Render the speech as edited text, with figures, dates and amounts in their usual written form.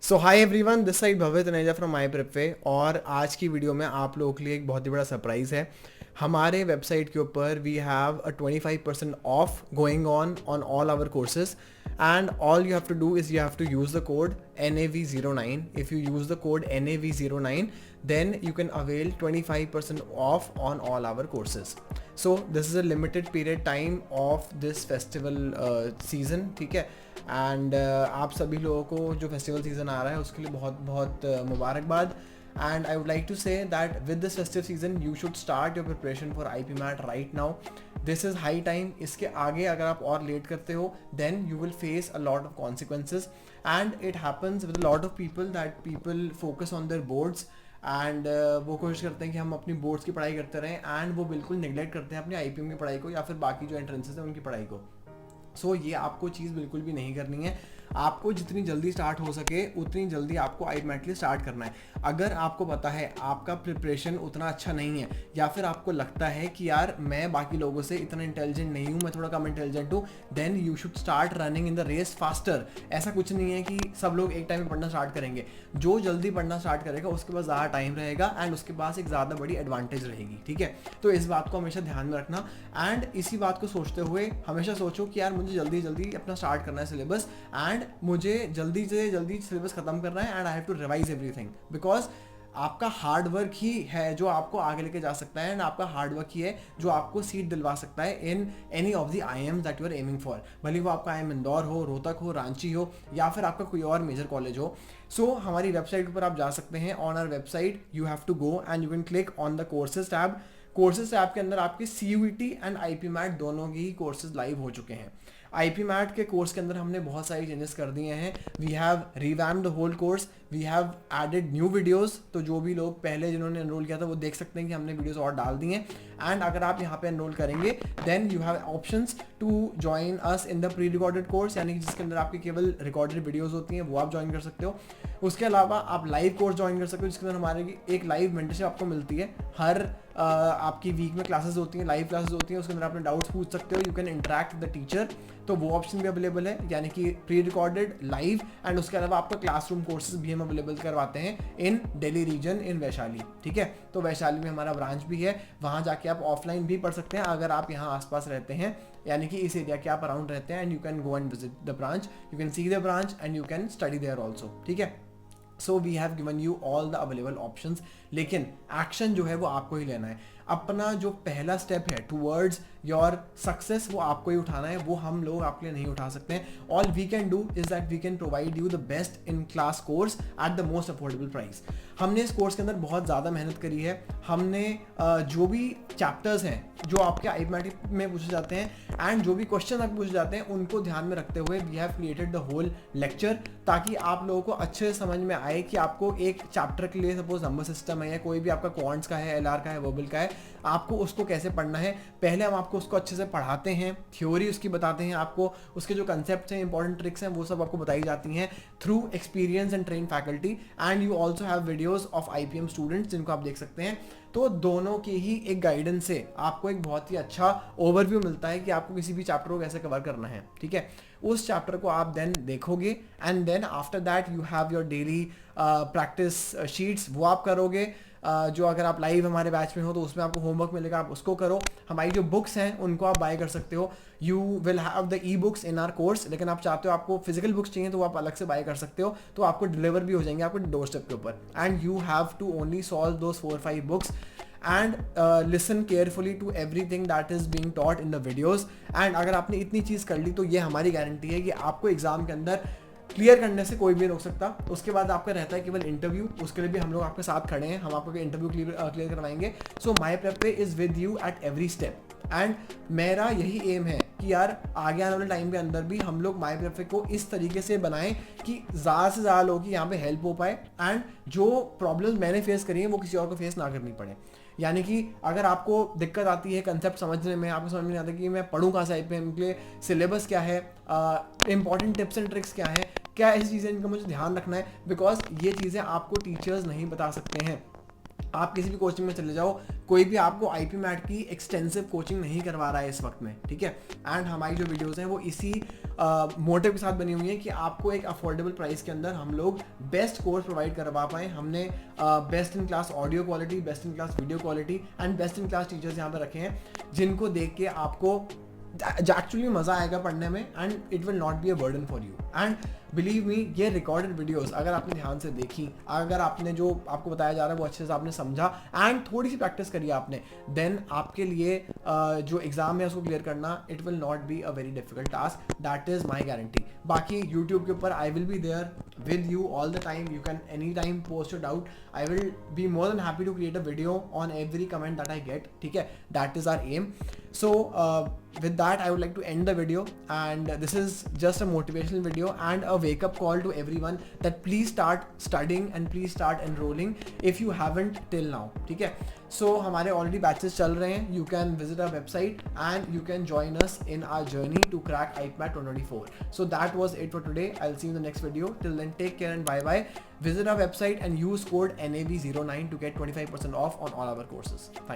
So hi everyone, this side Bhavya Taneja from my prepway. और आज की वीडियो में आप लोगों के लिए एक बहुत ही बड़ा सरप्राइज़ है। हमारे वेबसाइट के ऊपर we have a 25% off going on all our courses, and all you have to do is you have to use the code NAV09. If you use the code NAV09, then you can avail 25% off on all our courses. So this is a limited period time of this festival season, ठीक है। And आप सभी लोगों को जो festival season आ रहा है उसके लिए बहुत बहुत मुबारकबाद। And I would like to say that with this festive season you should start your preparation for IPMAT right now. This is high time. इसके आगे अगर आप और लेट करते हो then you will face a lot of consequences, and it happens with a lot of people that people focus on their boards and वो कोशिश करते हैं कि हम अपनी बोर्ड्स की पढ़ाई करते रहें, एंड वो बिल्कुल निगलेक्ट करते हैं अपनी IPM की पढ़ाई को या फिर बाकी जो एंट्रेंसेस हैं उनकी पढ़ाई को। सो ये आपको चीज़ बिल्कुल भी नहीं करनी है। आपको जितनी जल्दी स्टार्ट हो सके उतनी जल्दी आपको IPMAT स्टार्ट करना है। अगर आपको पता है आपका प्रिपरेशन उतना अच्छा नहीं है, या फिर आपको लगता है कि यार मैं बाकी लोगों से इतना इंटेलिजेंट नहीं हूँ, मैं थोड़ा कम इंटेलिजेंट हूँ, then you should start running in the race faster. ऐसा कुछ नहीं है कि सब लोग एक टाइम में पढ़ना स्टार्ट करेंगे। जो जल्दी पढ़ना स्टार्ट करेगा उसके पास ज़्यादा टाइम रहेगा एंड उसके पास एक ज़्यादा बड़ी एडवांटेज रहेगी, ठीक है। तो इस बात को हमेशा ध्यान में रखना, एंड इसी बात को सोचते हुए हमेशा सोचो कि यार मुझे जल्दी जल्दी अपना स्टार्ट करना है सिलेबस, एंड मुझे जल्दी से जल्दी सिलेबस खत्म करना है, and I have to revise everything, because आपका हार्ड वर्क ही है जो आपको आगे लेके जा सकता है, एंड आपका हार्ड वर्क ही है जो आपको सीट दिलवा सकता है in any of the IIMs that you are aiming for. भले वो आपका IIM इंदौर हो, रोहतक हो, रांची हो, या फिर आपका कोई और मेजर कॉलेज हो। सो हमारी वेबसाइट पर आप जा सकते हैं। On our website you have to go and you can click on the courses tab. Courses tab के अंदर आपके CUET एंड IPMAT दोनों की ही कोर्सेज लाइव हो चुके हैं। IPMAT के कोर्स के अंदर हमने बहुत सारी चेंजेस कर दिए हैं। We have revamped the whole course, we have added new videos. तो जो भी लोग पहले जिन्होंने एनरोल किया था वो देख सकते हैं कि हमने वीडियोस और डाल दिए हैं। एंड अगर आप यहाँ पे एनरोल करेंगे then you have options to join us in the pre recorded course, यानी कि जिसके अंदर आपकी केवल रिकॉर्डेड वीडियोस होती हैं, वो आप ज्वाइन कर सकते हो। उसके अलावा आप लाइव कोर्स ज्वाइन कर सकते हो, जिसके अंदर हमारे एक लाइव मेंटरशिप आपको मिलती है। हर आपकी वीक में क्लासेस होती हैं, लाइव क्लासेस होती हैं, उसके अंदर अपने डाउट्स पूछ सकते हो, you can interact with the teacher. तो वो ऑप्शन भी अवेलेबल है, यानी कि प्री रिकॉर्डेड, लाइव, एंड उसके अलावा आपका क्लासरूम कोर्सेज भी हम अवेलेबल करवाते हैं इन दिल्ली रीजन, इन वैशाली, ठीक है। तो वैशाली में हमारा ब्रांच भी है, वहाँ जाके आप ऑफलाइन भी पढ़ सकते हैं अगर आप यहाँ आसपास रहते हैं, यानी कि इस एरिया के आप अराउंड रहते हैं, and you can go and visit the branch, you can see the branch and you can study there also, ठीक है। So we have given you all the available options, लेकिन एक्शन जो है वो आपको ही लेना है। अपना जो पहला स्टेप है टूवर्ड्स योर सक्सेस वो आपको ही उठाना है, वो हम लोग आपके लिए नहीं उठा सकते हैं। All we can do is that we can provide you the best in class course at the most affordable price. हमने इस कोर्स के अंदर बहुत ज़्यादा मेहनत करी है। हमने जो भी चैप्टर्स हैं जो आपके IPMAT में पूछे जाते हैं एंड जो भी क्वेश्चन आपको पूछे जाते हैं उनको ध्यान में रखते हुए we have created the whole lecture, ताकि आप लोगों को अच्छे से समझ में आए कि आपको एक चैप्टर के लिए सपोज नंबर सिस्टम है या कोई भी आपका क्वांट्स का है, LR का है, वर्बल का है, आपको उसको कैसे पढ़ना है। पहले हम आपको उसको अच्छे से पढ़ाते हैं, थ्योरी उसकी बताते हैं, आपको उसके जो कंसेप्ट हैं, इंपॉर्टेंट ट्रिक्स हैं, वो सब आपको बताई जाती हैं through experience and train faculty, and you also have videos of IPM students जिनको आप देख सकते हैं। तो दोनों की ही एक गाइडेंस से आपको एक बहुत ही अच्छा ओवरव्यू मिलता है कि आपको किसी भी चैप्टर को कैसे कवर करना है, ठीक है। उस चैप्टर को आप देन देखोगे, and then after that you have your daily practice sheets, वो आप करोगे। जो अगर आप लाइव हमारे बैच में हो तो उसमें आपको होमवर्क मिलेगा, आप उसको करो। हमारी जो बुक्स हैं उनको आप बाय कर सकते हो। You will have the e-books in are course, लेकिन आप चाहते हो आपको फिजिकल बुक्स चाहिए तो आप अलग से बाय कर सकते हो, तो आपको डिलीवर भी हो जाएंगे आपको डोर स्टेप के ऊपर। And you have to only solve those 4-5 books and listen carefully to everything that is being taught in the videos। and अगर आपने इतनी चीज़ कर ली तो ये हमारी गारंटी है कि आपको एग्जाम के अंदर क्लियर करने से कोई भी नहीं रोक सकता। उसके बाद आपका रहता है केवल इंटरव्यू, उसके लिए भी हम लोग आपके साथ खड़े हैं, हम आपको इंटरव्यू क्लियर करवाएंगे। So my prepway is with you at every step, and मेरा यही एम है कि यार आगे आने वाले टाइम के अंदर भी हम लोग माई प्रेपे को इस तरीके से बनाएं कि ज़्यादा से ज़्यादा लोगों की यहाँ पे हेल्प हो पाए, एंड जो प्रॉब्लम्स मैंने फेस करी हैं वो किसी और को फेस ना करनी पड़े। यानी कि अगर आपको दिक्कत आती है कंसेप्ट समझने में, आपको समझ में नहीं आता कि मैं पढ़ूँ कहाँ से IPM के लिए, सिलेबस क्या है, इंपॉर्टेंट टिप्स एंड ट्रिक्स क्या है, क्या ऐसी चीज़ें इनका मुझे ध्यान रखना है, बिकॉज ये चीज़ें आपको टीचर्स नहीं बता सकते हैं। आप किसी भी कोचिंग में चले जाओ, कोई भी आपको आईपी मैट की एक्सटेंसिव कोचिंग नहीं करवा रहा है इस वक्त में, ठीक है। एंड हमारी जो वीडियोस हैं वो इसी मोटिव के साथ बनी हुई है कि आपको एक अफोर्डेबल प्राइस के अंदर हम लोग बेस्ट कोर्स प्रोवाइड करवा पाएँ। हमने best in class audio quality, best in class video quality and best in class teachers यहाँ पर रखे हैं, जिनको देख के आपको एक्चुअली मज़ा आएगा पढ़ने में and it will not be a burden for you. And believe me, ये रिकॉर्डेड वीडियोस अगर आपने ध्यान से देखी, अगर आपने जो आपको बताया जा रहा है वो अच्छे से आपने समझा एंड थोड़ी सी प्रैक्टिस करी आपने, देन आपके लिए जो एग्जाम है उसको क्लियर करना it will not be a very difficult task, that is my guarantee. बाकी यूट्यूब के ऊपर I will be there with you all the time, you can any time post your doubt, I will be more than happy to create a video on every comment that I get, ठीक है। That is our aim. So with that I would like to end the video, and this is just a motivational video and a wake up call to everyone that please start studying and please start enrolling if you haven't till now, ठीक है। So हमारे already batches चल रहे हैं, you can visit our website and you can join us in our journey to crack IPMAT 2024. So that was it for today. I'll see you in the next video. Till then, take care and bye bye. Visit our website and use code NAB09 to get 25% off on all our courses. Thank you.